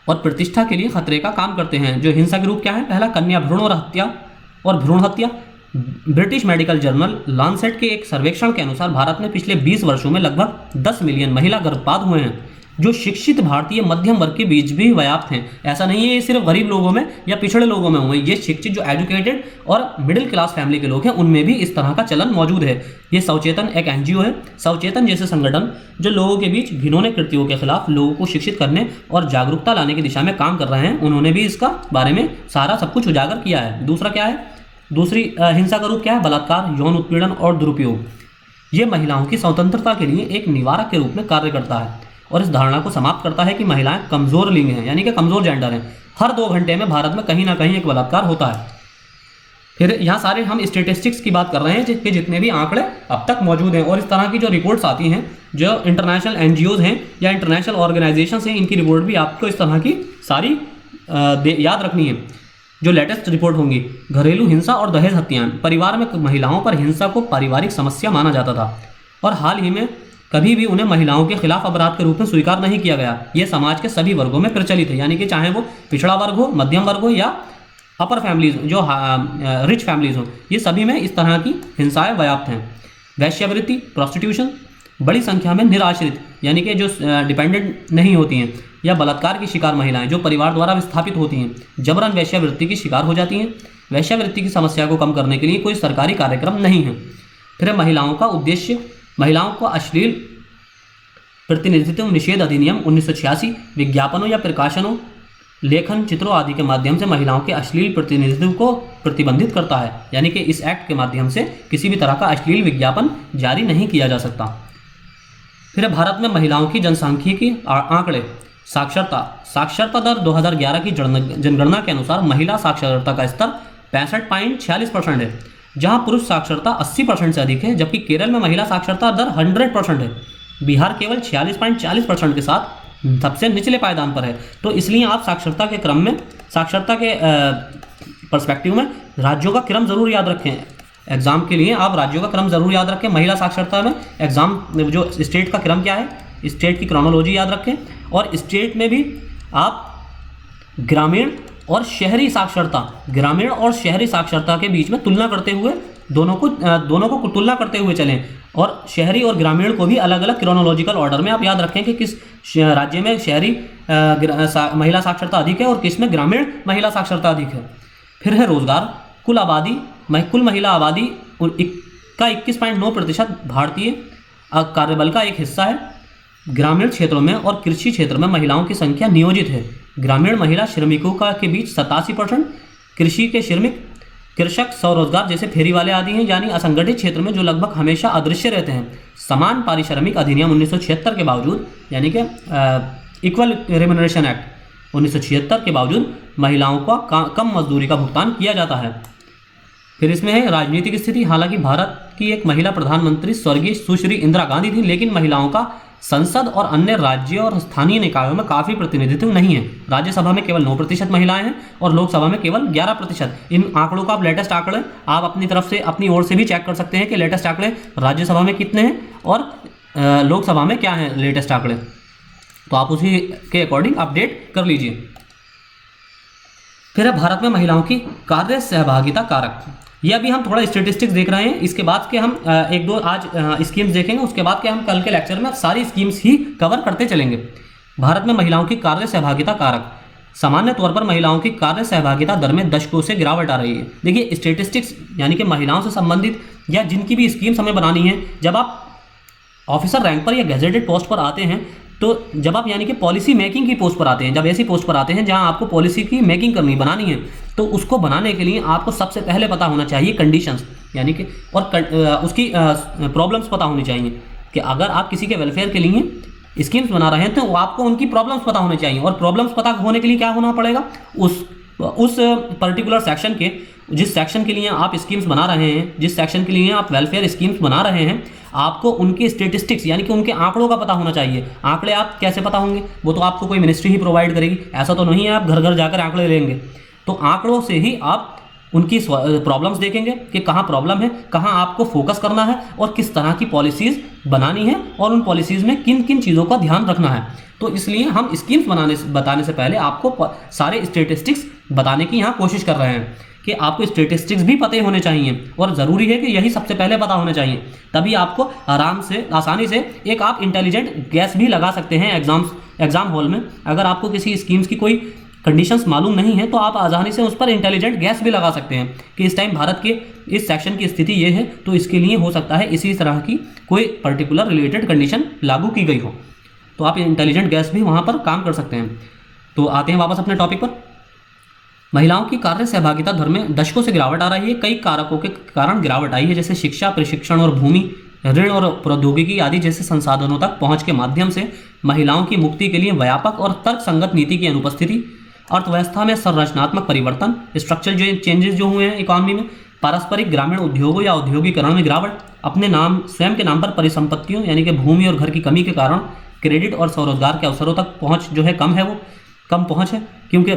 और प्रतिष्ठा के लिए खतरे का काम करते हैं। जो हिंसा के रूप क्या है? पहला, कन्या भ्रूण हत्या। ब्रिटिश मेडिकल जर्नल लॉन्सेट के एक सर्वेक्षण के अनुसार भारत में पिछले 20 वर्षों में लगभग 10 मिलियन महिला गर्भपात हुए हैं, जो शिक्षित भारतीय मध्यम वर्ग के बीच भी व्याप्त हैं। ऐसा नहीं है ये सिर्फ गरीब लोगों में या पिछड़े लोगों में हुए, ये शिक्षित जो एजुकेटेड और मिडिल क्लास फैमिली के लोग हैं उनमें भी इस तरह का चलन मौजूद है। ये सवचेतन एक NGO है। सवचेतन जैसे संगठन जो लोगों के बीच घिनौने कृत्यों के खिलाफ लोगों को शिक्षित करने और जागरूकता लाने की दिशा में काम कर रहे हैं, उन्होंने भी इसका बारे में सारा सब कुछ उजागर किया है। दूसरा क्या है? दूसरी हिंसा का रूप क्या है? बलात्कार, यौन उत्पीड़न और दुरुपयोग। ये महिलाओं की स्वतंत्रता के लिए एक निवारक के रूप में कार्य करता है और इस धारणा को समाप्त करता है कि महिलाएं कमजोर लिंग हैं, यानी कि कमजोर जेंडर हैं। हर 2 घंटे में भारत में कहीं ना कहीं एक बलात्कार होता है। फिर यहाँ सारे हम स्टेटिस्टिक्स की बात कर रहे हैं कि जितने भी आंकड़े अब तक मौजूद हैं, और इस तरह की जो रिपोर्ट्स आती हैं, जो इंटरनेशनल NGOs हैं या इंटरनेशनल ऑर्गेनाइजेशंस हैं, इनकी रिपोर्ट भी आपको इस तरह की सारी याद रखनी है। जो लेटेस्ट रिपोर्ट होंगी, घरेलू हिंसा और दहेज हत्याएं। परिवार में महिलाओं पर हिंसा को पारिवारिक समस्या माना जाता था और हाल ही में कभी भी उन्हें महिलाओं के खिलाफ अपराध के रूप में स्वीकार नहीं किया गया। ये समाज के सभी वर्गों में प्रचलित है, यानी कि चाहे वो पिछड़ा वर्ग हो, मध्यम वर्ग हो या अपर फैमिलीज जो रिच फैमिलीज हो, ये सभी में इस तरह की हिंसाएं व्याप्त हैं। वैश्यावृत्ति, प्रोस्टिट्यूशन, बड़ी संख्या में निराश्रित यानी कि जो डिपेंडेंट नहीं होती हैं, या बलात्कार की शिकार महिलाएं जो परिवार द्वारा विस्थापित होती हैं, जबरन वैश्यावृत्ति की शिकार हो जाती हैं। वैश्यावृत्ति की समस्या को कम करने के लिए कोई सरकारी कार्यक्रम नहीं है। फिर महिलाओं का उद्देश्य, महिलाओं को अश्लील प्रतिनिधित्व निषेध अधिनियम 1986 विज्ञापनों या प्रकाशनों, लेखन, चित्रों आदि के माध्यम से महिलाओं के अश्लील प्रतिनिधित्व को प्रतिबंधित करता है, यानी कि इस एक्ट के माध्यम से किसी भी तरह का अश्लील विज्ञापन जारी नहीं किया जा सकता। फिर भारत में महिलाओं की जनसांख्यिकी आंकड़े। साक्षरता दर 2011 की जनगणना के अनुसार महिला साक्षरता का स्तर 65.46% है। जहां पुरुष साक्षरता 80% से अधिक है, जबकि केरल में महिला साक्षरता दर 100% है। बिहार केवल 46.40% के साथ सबसे निचले पायदान पर है। तो इसलिए आप साक्षरता के क्रम में, साक्षरता के पर्सपेक्टिव में राज्यों का क्रम जरूर याद रखें। एग्जाम के लिए आप राज्यों का क्रम जरूर याद रखें। महिला साक्षरता में एग्जाम जो स्टेट का क्रम क्या है, स्टेट की क्रोनोलॉजी याद रखें। और स्टेट में भी आप ग्रामीण और शहरी साक्षरता के बीच में तुलना करते हुए दोनों को तुलना करते हुए चलें। और शहरी और ग्रामीण को भी अलग अलग क्रोनोलॉजिकल ऑर्डर में आप याद रखें कि किस राज्य में शहरी महिला साक्षरता अधिक है और किस में ग्रामीण महिला साक्षरता अधिक है। फिर है रोजगार। कुल महिला आबादी का 21.9% भारतीय कार्यबल का एक हिस्सा है। ग्रामीण क्षेत्रों में और कृषि क्षेत्र में महिलाओं की संख्या नियोजित है। ग्रामीण महिला श्रमिकों का के बीच 87%, कृषि के श्रमिक, कृषक, स्वरोजगार जैसे फेरी वाले आदि हैं, यानी असंगठित क्षेत्र में जो लगभग हमेशा अदृश्य रहते हैं। समान पारिश्रमिक अधिनियम 1976 के बावजूद, यानी कि इक्वल रेम्युनरेशन एक्ट 1976 के बावजूद महिलाओं का कम मजदूरी का भुगतान किया जाता है। फिर इसमें है राजनीतिक स्थिति। हालांकि भारत की एक महिला प्रधानमंत्री स्वर्गीय सुश्री इंदिरा गांधी थी, लेकिन महिलाओं का संसद और अन्य राज्यों और स्थानीय निकायों में काफ़ी प्रतिनिधित्व नहीं है। राज्यसभा में केवल 9% महिलाएं हैं और लोकसभा में केवल 11%। इन आंकड़ों का आप लेटेस्ट आंकड़े आप अपनी तरफ से, अपनी ओर से भी चेक कर सकते हैं कि लेटेस्ट आंकड़े राज्यसभा में कितने हैं और लोकसभा में क्या है लेटेस्ट आंकड़े, तो आप उसी के अकॉर्डिंग अपडेट कर लीजिए। फिर है भारत में महिलाओं की कार्य सहभागिता कारक। ये अभी हम थोड़ा स्टेटिस्टिक्स देख रहे हैं, इसके बाद के हम एक दो आज स्कीम्स देखेंगे, उसके बाद के हम कल के लेक्चर में सारी स्कीम्स ही कवर करते चलेंगे। भारत में महिलाओं की कार्य सहभागिता कारक। सामान्य तौर पर महिलाओं की कार्य सहभागिता दर में दशकों से गिरावट आ रही है। देखिए स्टेटिस्टिक्स यानी कि महिलाओं से संबंधित या जिनकी भी स्कीम्स हमें बनानी है, जब आप ऑफिसर रैंक पर या गैजेटेड पोस्ट पर आते हैं, तो जब आप यानी कि पॉलिसी मेकिंग की पोस्ट पर आते हैं, जब ऐसी पोस्ट पर आते हैं जहां आपको पॉलिसी की मेकिंग करनी बनानी है, तो उसको बनाने के लिए आपको सबसे पहले पता होना चाहिए कंडीशंस, यानी कि और उसकी प्रॉब्लम्स पता होनी चाहिए कि अगर आप किसी के वेलफेयर के लिए स्कीम्स बना रहे हैं तो आपको उनकी प्रॉब्लम्स पता होनी चाहिए। और प्रॉब्लम्स पता होने के लिए क्या होना पड़ेगा, उस पर्टिकुलर सेक्शन के, जिस सेक्शन के लिए आप स्कीम्स बना रहे हैं, जिस सेक्शन के लिए आप वेलफेयर स्कीम्स बना रहे हैं, आपको उनके स्टेटिस्टिक्स यानी कि उनके आंकड़ों का पता होना चाहिए। आंकड़े आप कैसे पता होंगे, वो तो आपको कोई मिनिस्ट्री ही प्रोवाइड करेगी, ऐसा तो नहीं है आप घर घर जाकर आंकड़े लेंगे। तो आंकड़ों से ही आप उनकी प्रॉब्लम्स देखेंगे कि कहाँ प्रॉब्लम है, कहाँ आपको फोकस करना है और किस तरह की पॉलिसीज़ बनानी है और उन पॉलिसीज़ में किन किन चीज़ों का ध्यान रखना है। तो इसलिए हम स्कीम्स बताने से पहले आपको सारे स्टेटिस्टिक्स बताने की यहाँ कोशिश कर रहे हैं कि आपको स्टेटिस्टिक्स भी पते होने चाहिए और ज़रूरी है कि यही सबसे पहले पता होने चाहिए, तभी आपको आसानी से एक आप इंटेलिजेंट गैस भी लगा सकते हैं एग्जाम हॉल में। अगर आपको किसी स्कीम्स की कोई कंडीशंस मालूम नहीं है तो आप आसानी से उस पर इंटेलिजेंट गैस भी लगा सकते हैं कि इस टाइम भारत के इस सेक्शन की स्थिति ये है, तो इसके लिए हो सकता है इसी तरह की कोई पर्टिकुलर रिलेटेड कंडीशन लागू की गई हो, तो आप इंटेलिजेंट गैस भी वहाँ पर काम कर सकते हैं। तो आते हैं वापस अपने टॉपिक पर। महिलाओं की कार्य सहभागिता दर में दशकों से गिरावट आ रही है। कई कारकों के कारण गिरावट आई है, जैसे शिक्षा, प्रशिक्षण और भूमि, ऋण और प्रौद्योगिकी आदि जैसे संसाधनों तक पहुंच के माध्यम से महिलाओं की मुक्ति के लिए व्यापक और तर्कसंगत नीति की अनुपस्थिति, अर्थव्यवस्था में संरचनात्मक परिवर्तन, स्ट्रक्चरल चेंजेस जो हुए हैं इकोनॉमी में, पारस्परिक ग्रामीण उद्योगों या औद्योगिकरण में गिरावट, अपने नाम स्वयं के नाम पर परिसंपत्तियों यानी कि भूमि और घर की कमी के कारण क्रेडिट और स्वरोजगार के अवसरों तक पहुँच जो है कम पहुँच है, क्योंकि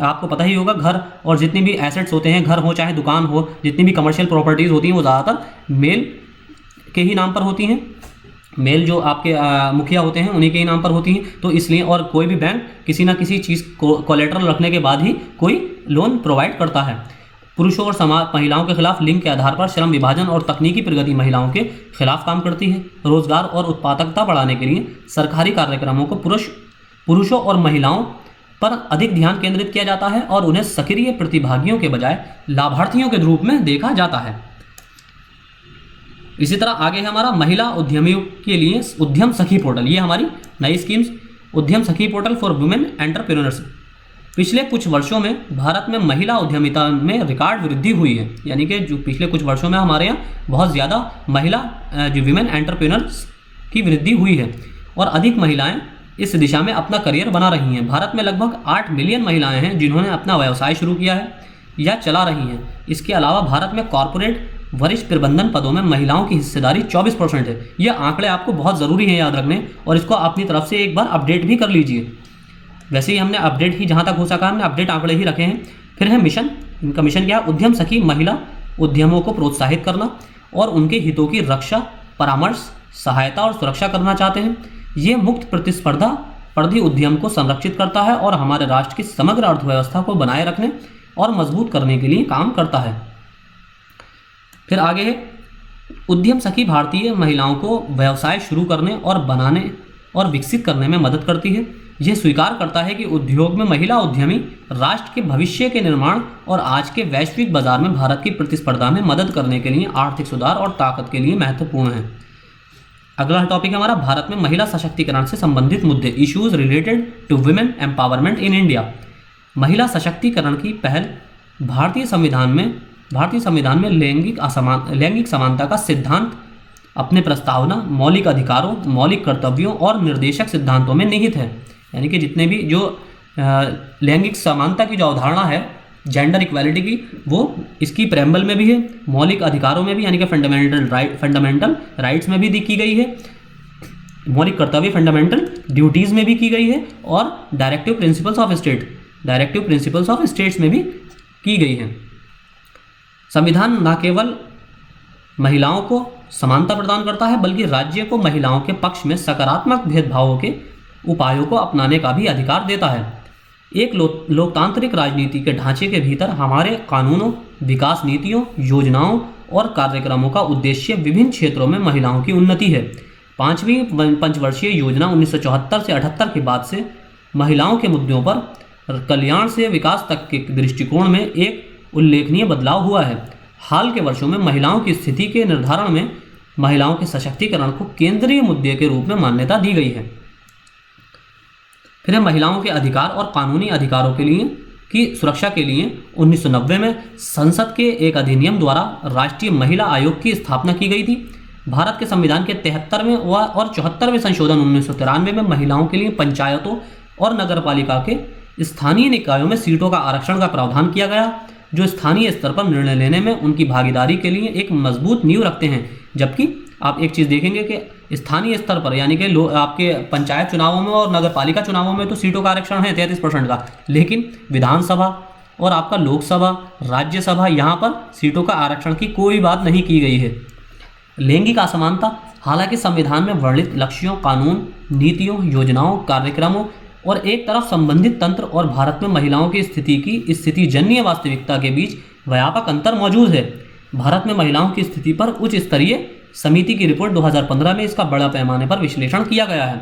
आपको पता ही होगा घर और जितनी भी एसेट्स होते हैं, घर हो चाहे दुकान हो, जितनी भी कमर्शियल प्रॉपर्टीज़ होती हैं वो ज़्यादातर मेल के ही नाम पर होती हैं। मेल जो आपके मुखिया होते हैं उन्हीं के ही नाम पर होती हैं। तो इसलिए और कोई भी बैंक किसी ना किसी चीज़ को कोलेटरल रखने के बाद ही कोई लोन प्रोवाइड करता है। पुरुषों और महिलाओं के खिलाफ लिंग के आधार पर श्रम विभाजन और तकनीकी प्रगति महिलाओं के खिलाफ काम करती है। रोजगार और उत्पादकता बढ़ाने के लिए सरकारी कार्यक्रमों को पुरुषों और महिलाओं पर अधिक ध्यान केंद्रित किया जाता है और उन्हें सक्रिय प्रतिभागियों के बजाय लाभार्थियों के रूप में देखा जाता है। इसी तरह आगे है हमारा महिला उद्यमियों के लिए उद्यम सखी पोर्टल। ये हमारी नई स्कीम्स, उद्यम सखी पोर्टल फॉर वुमेन एंटरप्रेन्योरशिप। पिछले कुछ वर्षों में भारत में महिला उद्यमिता में रिकॉर्ड वृद्धि हुई है, यानी कि जो पिछले कुछ वर्षों में हमारे यहाँ बहुत ज़्यादा महिला जो वुमेन एंटरप्रेन्योर्स की वृद्धि हुई है और अधिक महिलाएं इस दिशा में अपना करियर बना रही हैं। भारत में लगभग 8 मिलियन महिलाएं हैं जिन्होंने अपना व्यवसाय शुरू किया है या चला रही हैं। इसके अलावा भारत में कॉरपोरेट वरिष्ठ प्रबंधन पदों में महिलाओं की हिस्सेदारी 24% है। ये आंकड़े आपको बहुत ज़रूरी हैं याद रखने, और इसको अपनी तरफ से एक बार अपडेट भी कर लीजिए। वैसे ही हमने अपडेट ही जहाँ तक हो सका हमने अपडेट आंकड़े ही रखे हैं। फिर है मिशन। इनका मिशन क्या है? उद्यम सखी महिला उद्यमों को प्रोत्साहित करना और उनके हितों की रक्षा, परामर्श, सहायता और सुरक्षा करना चाहते हैं। ये मुक्त प्रतिस्पर्धा परिधि उद्यम को संरक्षित करता है और हमारे राष्ट्र की समग्र अर्थव्यवस्था को बनाए रखने और मजबूत करने के लिए काम करता है। फिर आगे है उद्यम सखी भारतीय महिलाओं को व्यवसाय शुरू करने और बनाने और विकसित करने में मदद करती है। यह स्वीकार करता है कि उद्योग में महिला उद्यमी राष्ट्र के भविष्य के निर्माण और आज के वैश्विक बाजार में भारत की प्रतिस्पर्धा में मदद करने के लिए आर्थिक सुधार और ताकत के लिए महत्वपूर्ण है। अगला टॉपिक है हमारा भारत में महिला सशक्तिकरण से संबंधित मुद्दे, issues related to women empowerment in India. महिला सशक्तिकरण की पहल भारतीय संविधान में लैंगिक समानता का सिद्धांत अपने प्रस्तावना, मौलिक अधिकारों, मौलिक कर्तव्यों और निर्देशक सिद्धांतों में निहित है। यानी कि जितने भी जो लैंगिक समानता की जो अवधारणा है, जेंडर इक्वालिटी की, वो इसकी प्रेम्बल में भी है, मौलिक अधिकारों में भी यानी कि फंडामेंटल राइट्स में भी की गई है, मौलिक कर्तव्य फंडामेंटल ड्यूटीज़ में भी की गई है, और डायरेक्टिव प्रिंसिपल्स ऑफ स्टेट्स में भी की गई है। संविधान न केवल महिलाओं को समानता प्रदान करता है बल्कि राज्य को महिलाओं के पक्ष में सकारात्मक भेदभावों के उपायों को अपनाने का भी अधिकार देता है। एक लोकतांत्रिक राजनीति के ढांचे के भीतर हमारे कानूनों, विकास नीतियों, योजनाओं और कार्यक्रमों का उद्देश्य विभिन्न क्षेत्रों में महिलाओं की उन्नति है। 5वीं पंचवर्षीय योजना 1974 से 78 के बाद से महिलाओं के मुद्दों पर कल्याण से विकास तक के दृष्टिकोण में एक उल्लेखनीय बदलाव हुआ है। हाल के वर्षों में महिलाओं की स्थिति के निर्धारण में महिलाओं के सशक्तिकरण को केंद्रीय मुद्दे के रूप में मान्यता दी गई है। फिर महिलाओं के अधिकार और कानूनी अधिकारों के लिए की सुरक्षा के लिए 1990 में संसद के एक अधिनियम द्वारा राष्ट्रीय महिला आयोग की स्थापना की गई थी। भारत के संविधान के 73वें और 74वें संशोधन 1993 में महिलाओं के लिए पंचायतों और नगरपालिका के स्थानीय निकायों में सीटों का आरक्षण का प्रावधान किया गया, जो स्थानीय स्तर पर निर्णय लेने में उनकी भागीदारी के लिए एक मजबूत नींव रखते हैं। जबकि आप एक चीज़ देखेंगे कि स्थानीय स्तर पर यानी कि आपके पंचायत चुनावों में और नगरपालिका चुनावों में तो सीटों का आरक्षण है 33% का, लेकिन विधानसभा और आपका लोकसभा, राज्यसभा, यहाँ पर सीटों का आरक्षण की कोई बात नहीं की गई है। लैंगिक असमानता, हालांकि संविधान में वर्णित लक्ष्यों, कानून, नीतियों, योजनाओं, कार्यक्रमों और एक तरफ संबंधित तंत्र और भारत में महिलाओं की स्थितिजन्य वास्तविकता के बीच व्यापक अंतर मौजूद है। भारत में महिलाओं की स्थिति पर उच्च स्तरीय समिति की रिपोर्ट 2015 में इसका बड़ा पैमाने पर विश्लेषण किया गया है।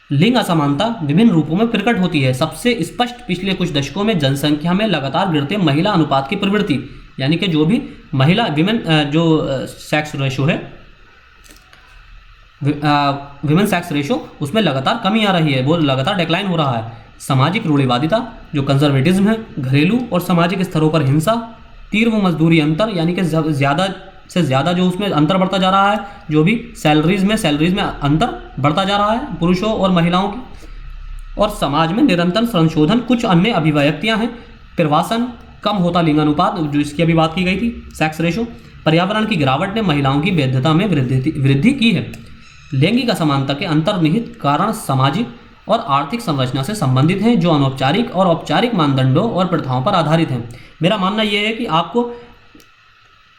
लिंग असमानता विभिन्न रूपों में प्रकट होती है। सबसे स्पष्ट पिछले कुछ दशकों में जनसंख्या में लगातार गिरते महिला अनुपात की प्रवृत्ति, यानी कि जो भी विमेन जो सेक्स रेशो है, विमेन सेक्स रेशो, उसमें लगातार कमी आ रही है, वो लगातार डिक्लाइन हो रहा है। सामाजिक रूढ़िवादिता जो कंजर्वेटिज्म है, घरेलू और सामाजिक स्तरों पर हिंसा, तीव्र मजदूरी अंतर यानी कि ज़्यादा से ज़्यादा जो उसमें अंतर बढ़ता जा रहा है, जो भी सैलरीज में अंतर बढ़ता जा रहा है पुरुषों और महिलाओं की, और समाज में निरंतर संशोधन। कुछ अन्य अभिव्यक्तियां हैं, प्रवासन, कम होता लिंगानुपात जो इसकी अभी बात की गई थी, सेक्स रेशो, पर्यावरण की गिरावट ने महिलाओं की वैधता में वृद्धि की है। लैंगिक असमानता के अंतर्निहित कारण सामाजिक और आर्थिक संरचना से संबंधित हैं, जो अनौपचारिक और औपचारिक मानदंडों और प्रथाओं पर आधारित हैं। मेरा मानना यह है कि आपको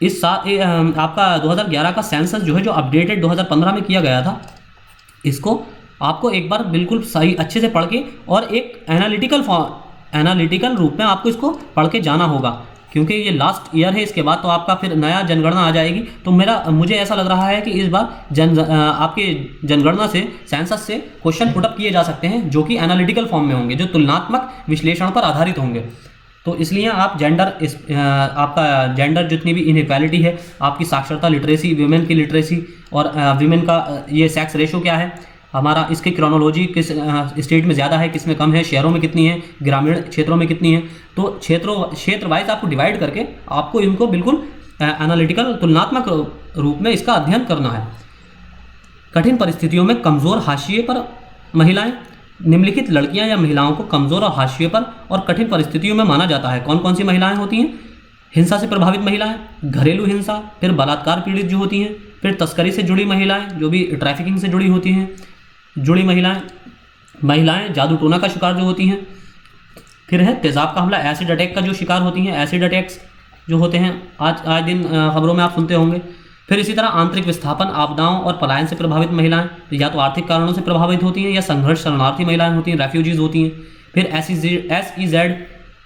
इस साल आपका 2011 का सेंसस जो है, जो अपडेटेड 2015 में किया गया था, इसको आपको एक बार बिल्कुल सही अच्छे से पढ़ के और एक एनालिटिकल रूप में आपको इसको पढ़ के जाना होगा, क्योंकि ये लास्ट ईयर है। इसके बाद तो आपका फिर नया जनगणना आ जाएगी। तो मुझे ऐसा लग रहा है कि इस बार आपके जनगणना से, सेंसस से क्वेश्चन पुटअप किए जा सकते हैं, जो कि एनालिटिकल फॉर्म में होंगे, जो तुलनात्मक विश्लेषण पर आधारित होंगे। तो इसलिए आप आपका जेंडर जितनी भी इनइक्वालिटी है, आपकी साक्षरता, लिटरेसी, वीमेन की लिटरेसी और वीमेन का ये सेक्स रेशो क्या है हमारा, इसकी क्रोनोलॉजी किस स्टेट में ज़्यादा है, किस में कम है, शहरों में कितनी है, ग्रामीण क्षेत्रों में कितनी है, तो क्षेत्र वाइज आपको डिवाइड करके आपको इनको बिल्कुल एनालिटिकल तुलनात्मक रूप में इसका अध्ययन करना है। कठिन परिस्थितियों में कमज़ोर हाशिए पर महिलाएं, निम्नलिखित लड़कियां या महिलाओं को कमज़ोर और हाशिए पर और कठिन परिस्थितियों में माना जाता है। कौन कौन सी महिलाएं होती हैं? हिंसा से प्रभावित महिलाएं, घरेलू हिंसा, फिर बलात्कार पीड़ित जो होती हैं, फिर तस्करी से जुड़ी महिलाएं, जो भी ट्रैफिकिंग से जुड़ी होती हैं, जुड़ी महिलाएं जादू टोना का शिकार जो होती हैं, फिर है तेजाब का हमला, एसिड अटैक का जो शिकार होती हैं, एसिड अटैक्स जो होते हैं आज दिन खबरों में आप सुनते होंगे। फिर इसी तरह आंतरिक विस्थापन, आपदाओं और पलायन से प्रभावित महिलाएं, या तो आर्थिक कारणों से प्रभावित होती हैं या संघर्ष शरणार्थी महिलाएं होती हैं, रेफ्यूजीज होती हैं। फिर SEZ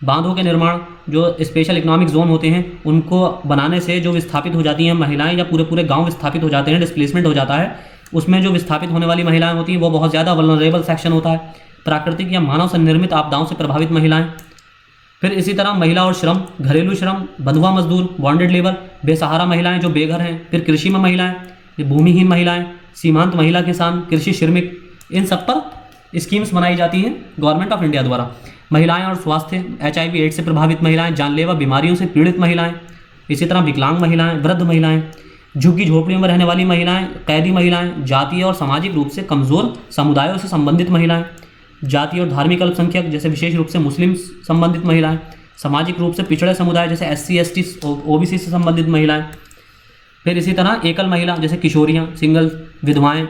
बांधों के निर्माण, जो स्पेशल इकोनॉमिक जोन होते हैं उनको बनाने से जो विस्थापित हो जाती हैं महिलाएं, या पूरे पूरे गांव विस्थापित हो जाते हैं, डिस्प्लेसमेंट हो जाता है, उसमें जो विस्थापित होने वाली महिलाएं होती हैं वो बहुत ज़्यादा वल्नरेबल सेक्शन होता है। प्राकृतिक या मानव से निर्मित आपदाओं से प्रभावित महिलाएं। फिर इसी तरह महिला और श्रम, घरेलू श्रम, बंधुआ मजदूर, बॉन्डेड लेबर, बेसहारा महिलाएं जो बेघर हैं। फिर कृषि में महिलाएं, भूमिहीन महिलाएं, सीमांत महिला किसान, कृषि श्रमिक, इन सब पर स्कीम्स बनाई जाती हैं गवर्नमेंट ऑफ इंडिया द्वारा। महिलाएं और स्वास्थ्य, HIV एड्स से प्रभावित महिलाएं, जानलेवा बीमारियों से पीड़ित महिलाएं, इसी तरह विकलांग महिलाएं, वृद्ध महिलाएं, झुग्गी झोपड़ियों में रहने वाली महिलाएं, कैदी महिलाएं, जातीय और सामाजिक रूप से कमजोर समुदायों से संबंधित महिलाएं, जातीय और धार्मिक अल्पसंख्यक जैसे विशेष रूप से मुस्लिम संबंधित महिलाएं, सामाजिक रूप से पिछड़े समुदाय जैसे SC ST OBC से संबंधित महिलाएं। फिर इसी तरह एकल महिला जैसे किशोरियां, सिंगल, विधवाएं।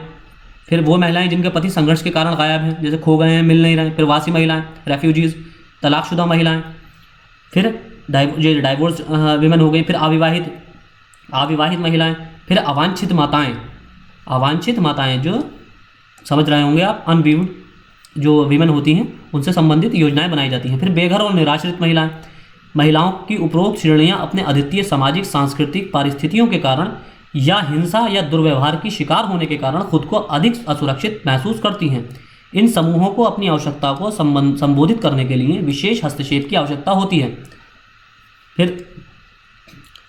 फिर वो महिलाएं जिनके पति संघर्ष के कारण गायब हैं, जैसे खो गए हैं, मिल नहीं रहे। फिर वासी महिलाएं, रेफ्यूजीज, तलाकशुदा महिलाएं। फिर डाइवोर्स विमेन हो गई। फिर अविवाहित महिलाएं। फिर अवांछित माताएं जो समझ रहे होंगे आप, अनविव्ड जो वीमेन होती हैं, उनसे संबंधित योजनाएं बनाई जाती हैं। फिर बेघर और निराश्रित महिलाओं की उपरोक्त श्रेणियां अपने अद्वितीय सामाजिक, सांस्कृतिक परिस्थितियों के कारण या हिंसा या दुर्व्यवहार की शिकार होने के कारण खुद को अधिक असुरक्षित महसूस करती हैं। इन समूहों को अपनी आवश्यकता को संबोधित करने के लिए विशेष हस्तक्षेप की आवश्यकता होती है। फिर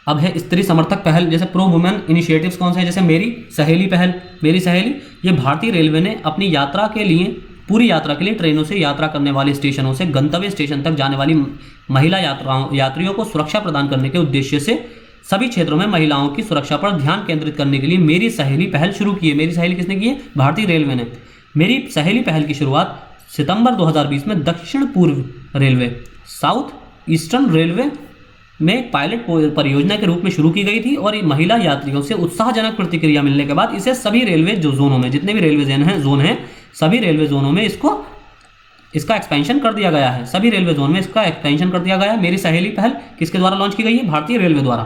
अब है स्त्री समर्थक पहल, जैसे प्रो वुमेन इनिशिएटिव्स कौन से हैं, जैसे मेरी सहेली पहल। मेरी सहेली ये भारतीय रेलवे ने अपनी यात्रा के लिए, पूरी यात्रा के लिए ट्रेनों से यात्रा करने वाले स्टेशनों से गंतव्य स्टेशन तक जाने वाली महिला यात्रियों को सुरक्षा प्रदान करने के उद्देश्य से सभी क्षेत्रों में महिलाओं की सुरक्षा पर ध्यान केंद्रित करने के लिए मेरी सहेली पहल शुरू की है। मेरी सहेली किसने की है? भारतीय रेलवे ने। मेरी सहेली पहल की शुरुआत सितंबर 2020 में दक्षिण पूर्व रेलवे, साउथ ईस्टर्न रेलवे में पायलट परियोजना के रूप में शुरू की गई थी, और महिला यात्रियों से उत्साहजनक प्रतिक्रिया मिलने के बाद इसे सभी रेलवे जोनों में, जितने भी रेलवे जोन हैं सभी रेलवे जोनों में इसका एक्सपेंशन कर दिया गया है। सभी रेलवे जोन में इसका एक्सपेंशन कर दिया गया है। मेरी सहेली पहल किसके द्वारा लॉन्च की गई है? भारतीय रेलवे द्वारा।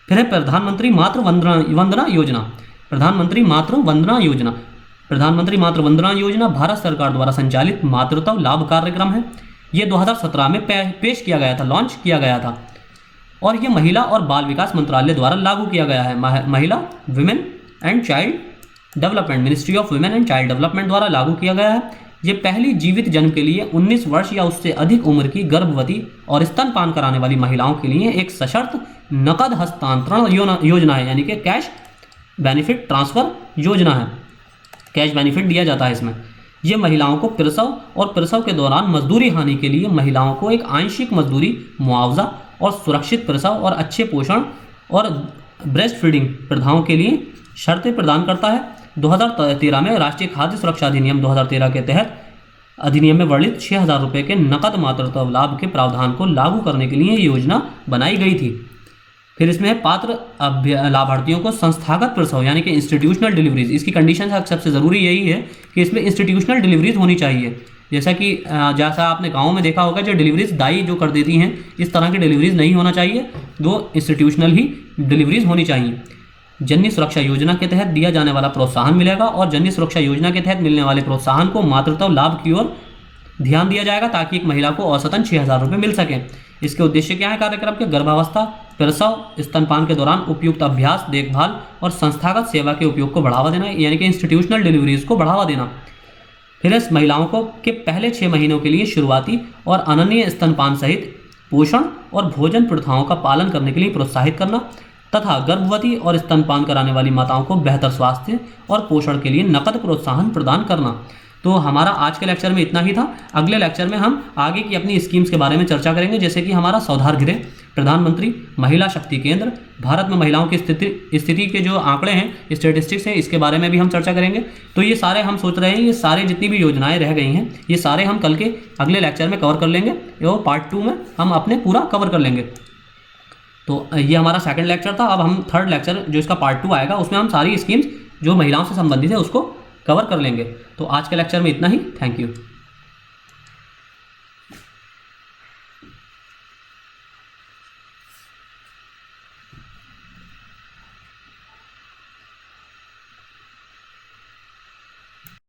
फिर है प्रधानमंत्री मातृ वंदना योजना। प्रधानमंत्री मातृ वंदना योजना भारत सरकार द्वारा संचालित मातृत्व लाभ कार्यक्रम है। ये 2017 में पेश किया गया था, लॉन्च किया गया था, और ये महिला और बाल विकास मंत्रालय द्वारा लागू किया गया है। महिला, women and child development, ministry of women and child development द्वारा लागू किया गया है। ये पहली जीवित जन्म के लिए 19 वर्ष या उससे अधिक उम्र की गर्भवती और स्तनपान कराने वाली महिलाओं के लिए एक सशर्त नकद हस्तांतरण योजना है, यानी कि कैश बेनिफिट ट्रांसफर योजना है। कैश बेनिफिट दिया जाता है इसमें। ये महिलाओं को प्रसव और प्रसव के दौरान मजदूरी हानि के लिए महिलाओं को एक आंशिक मजदूरी मुआवजा और सुरक्षित प्रसव और अच्छे पोषण और ब्रेस्ट फीडिंग प्रथाओं के लिए शर्तें प्रदान करता है। 2013 में राष्ट्रीय खाद्य सुरक्षा अधिनियम 2013 के तहत अधिनियम में वर्णित 6,000 रुपये के नकद मातृत्व लाभ के प्रावधान को लागू करने के लिए ये योजना बनाई गई थी। फिर इसमें पात्र लाभार्थियों को संस्थागत प्रसव यानी कि इंस्टीट्यूशनल डिलीवरीज, इसकी कंडीशन सबसे ज़रूरी यही है कि इसमें इंस्टीट्यूशनल डिलीवरीज होनी चाहिए। जैसा आपने गाँव में देखा होगा, जो डिलीवरीज दाई जो कर देती हैं, इस तरह की डिलीवरीज नहीं होना चाहिए, वो इंस्टीट्यूशनल ही डिलीवरीज होनी चाहिए। जननी सुरक्षा योजना के तहत दिया जाने वाला प्रोत्साहन मिलेगा, और जननी सुरक्षा योजना के तहत मिलने वाले प्रोत्साहन को मातृत्व लाभ की ओर ध्यान दिया जाएगा, ताकि एक महिला को औसतन 6,000 रुपये मिल सकें। इसके उद्देश्य क्या है कार्यक्रम के? गर्भावस्था, प्रसव, स्तनपान के दौरान उपयुक्त अभ्यास, देखभाल और संस्थागत सेवा के उपयोग को बढ़ावा देना, यानी कि इंस्टीट्यूशनल डिलीवरीज को बढ़ावा देना। फिर इस महिलाओं को के पहले 6 महीनों के लिए शुरुआती और अनन्य स्तनपान सहित पोषण और भोजन प्रथाओं का पालन करने के लिए प्रोत्साहित करना, तथा गर्भवती और स्तनपान कराने वाली माताओं को बेहतर स्वास्थ्य और पोषण के लिए नकद प्रोत्साहन प्रदान करना। तो हमारा आज के लेक्चर में इतना ही था। अगले लेक्चर में हम आगे की अपनी स्कीम्स के बारे में चर्चा करेंगे, जैसे कि हमारा सौधार गृह, प्रधानमंत्री महिला शक्ति केंद्र, भारत में महिलाओं की स्थिति के जो आंकड़े हैं, स्टेटिस्टिक्स हैं, इसके बारे में भी हम चर्चा करेंगे। तो ये सारे हम सोच रहे हैं, ये सारे जितनी भी योजनाएं रह गई हैं, ये सारे हम कल के अगले लेक्चर में कवर कर लेंगे, और पार्ट 2 में हम अपने पूरा कवर कर लेंगे। तो ये हमारा सेकंड लेक्चर था। अब हम थर्ड लेक्चर जो इसका पार्ट 2 आएगा उसमें हम सारी स्कीम्स जो महिलाओं से संबंधित है उसको कवर कर लेंगे। तो आज के लेक्चर में इतना ही। Thank you.